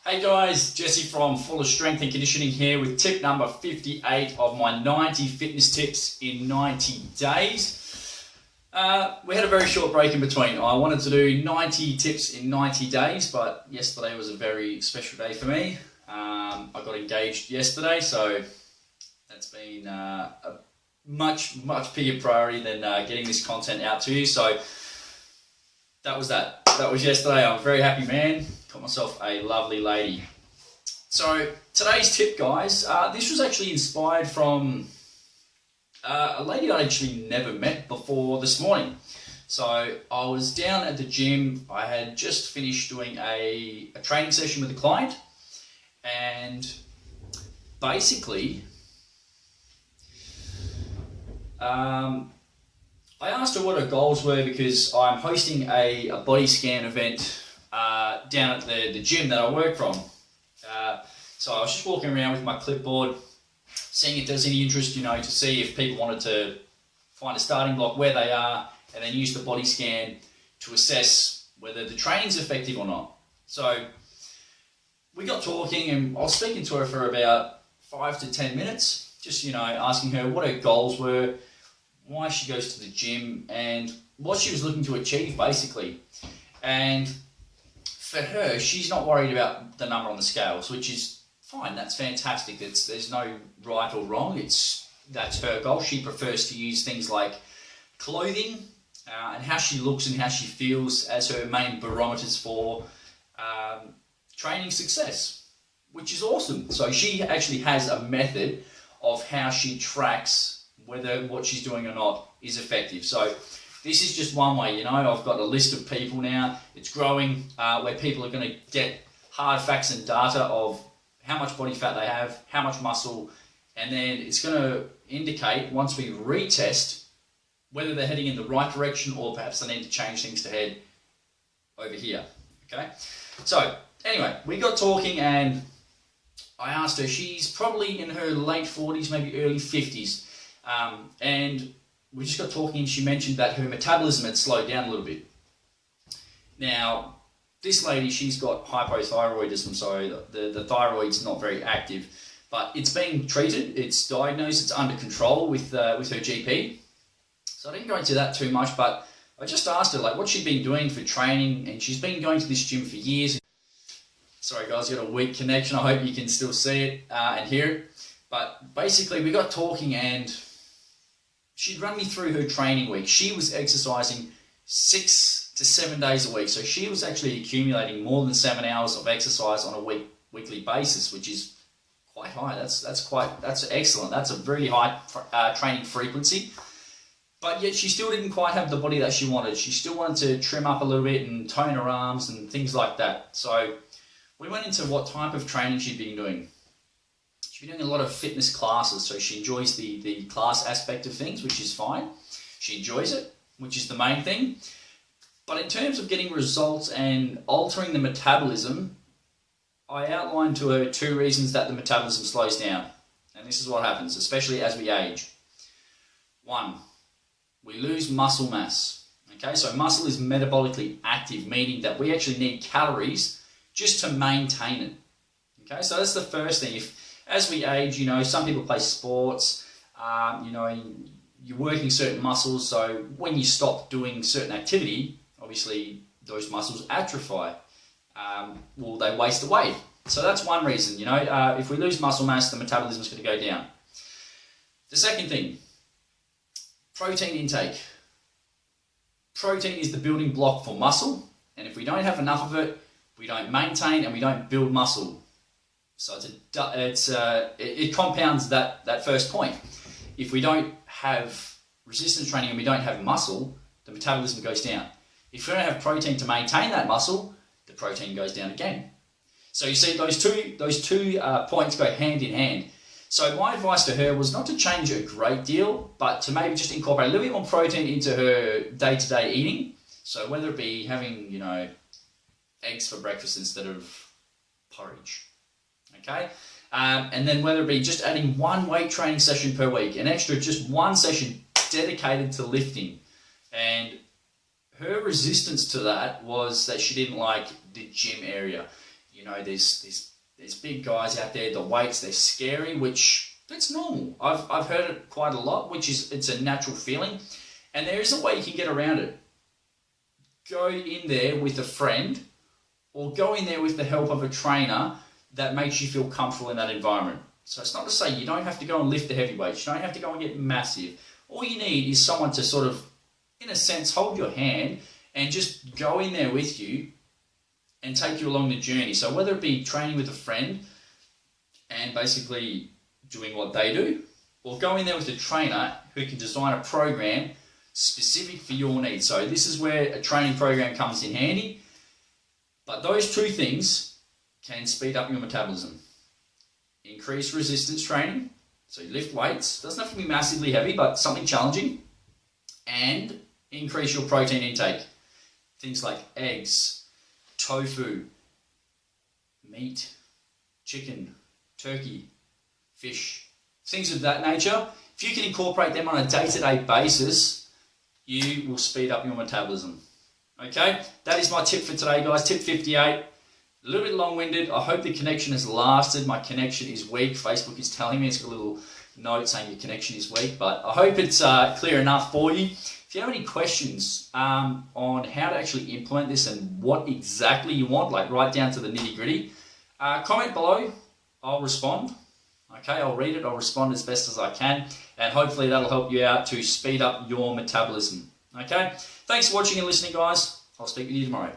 Hey guys, Jesse from Fulla Strength and Conditioning here with tip number 58 of my 90 fitness tips in 90 days. We had a very short break in between. I wanted to do 90 tips in 90 days, but yesterday was a very special day for me. I got engaged yesterday, so that's been a much bigger priority than getting this content out to you. So that was that. That was yesterday. I'm a very happy man. Got myself a lovely lady. So today's tip, guys, this was actually inspired from a lady I actually never met before this morning. So I was down at the gym. I had just finished doing a training session with a client, and basically I asked her what her goals were because I'm hosting a body scan event down at the gym that I work from. So I was just walking around with my clipboard, seeing if there's any interest, to see if people wanted to find a starting block where they are and then use the body scan to assess whether the training's effective or not. So we got talking and I was speaking to her for about 5 to 10 minutes, just, asking her what her goals were, why she goes to the gym, and what she was looking to achieve, basically. And for her, she's not worried about the number on the scales, which is fine. That's fantastic. There's no right or wrong. That's her goal. She prefers to use things like clothing and how she looks and how she feels as her main barometers for training success, which is awesome. So she actually has a method of how she tracks whether what she's doing or not is effective. So this is just one way, I've got a list of people now. It's growing where people are going to get hard facts and data of how much body fat they have, how much muscle, and then it's going to indicate, once we retest, whether they're heading in the right direction or perhaps they need to change things to head over here, okay? So anyway, we got talking and I asked her, she's probably in her late 40s, maybe early 50s. And we just got talking and she mentioned that her metabolism had slowed down a little bit. Now, this lady, she's got hypothyroidism, so the thyroid's not very active, but it's being treated, it's diagnosed, it's under control with her GP. So I didn't go into that too much, but I just asked her what she'd been doing for training, and she's been going to this gym for years. Sorry guys, I've got a weak connection. I hope you can still see it and hear it. But basically we got talking and she'd run me through her training week. She was exercising 6 to 7 days a week. So she was actually accumulating more than 7 hours of exercise on a weekly basis, which is quite high. That's excellent. That's a really high training frequency. But yet she still didn't quite have the body that she wanted. She still wanted to trim up a little bit and tone her arms and things like that. So we went into what type of training she'd been doing. She's been doing a lot of fitness classes, so she enjoys the class aspect of things, which is fine. She enjoys it, which is the main thing. But in terms of getting results and altering the metabolism, I outlined to her 2 reasons that the metabolism slows down. And this is what happens, especially as we age. 1, we lose muscle mass. Okay, so muscle is metabolically active, meaning that we actually need calories just to maintain it. Okay, so that's the first thing. As we age, some people play sports, you're working certain muscles, so when you stop doing certain activity, obviously those muscles atrophy. They waste away. So that's one reason, if we lose muscle mass, the metabolism is going to go down. The second thing, protein intake. Protein is the building block for muscle, and if we don't have enough of it, we don't maintain and we don't build muscle. So it compounds that first point. If we don't have resistance training and we don't have muscle, the metabolism goes down. If we don't have protein to maintain that muscle, the protein goes down again. So you see, those two points go hand in hand. So my advice to her was not to change a great deal, but to maybe just incorporate a little bit more protein into her day-to-day eating. So whether it be having, eggs for breakfast instead of porridge. Okay, and then whether it be just adding 1 weight training session per week, an extra just 1 session dedicated to lifting. And her resistance to that was that she didn't like the gym area. you know, there's big guys out there, the weights, they're scary, which that's normal. I've heard it quite a lot, which is, it's a natural feeling. And there is a way you can get around it. Go in there with a friend, or go in there with the help of a trainer that makes you feel comfortable in that environment. So it's not to say you don't have to go and lift the heavy weights. You don't have to go and get massive. All you need is someone to sort of, in a sense, hold your hand and just go in there with you and take you along the journey. So whether it be training with a friend and basically doing what they do, or go in there with a trainer who can design a program specific for your needs. So this is where a training program comes in handy. But those two things can speed up your metabolism. Increase resistance training, so you lift weights, doesn't have to be massively heavy, but something challenging, and increase your protein intake. Things like eggs, tofu, meat, chicken, turkey, fish, things of that nature. If you can incorporate them on a day-to-day basis, you will speed up your metabolism. Okay, that is my tip for today, guys. Tip 58. A little bit long-winded. I hope the connection has lasted. My connection is weak. Facebook is telling me, it's got a little note saying your connection is weak, but I hope it's clear enough for you. If you have any questions on how to actually implement this and what exactly you want, like right down to the nitty-gritty, comment below. I'll respond. Okay, I'll read it. I'll respond as best as I can, and hopefully that'll help you out to speed up your metabolism. Okay, thanks for watching and listening, guys. I'll speak with you tomorrow.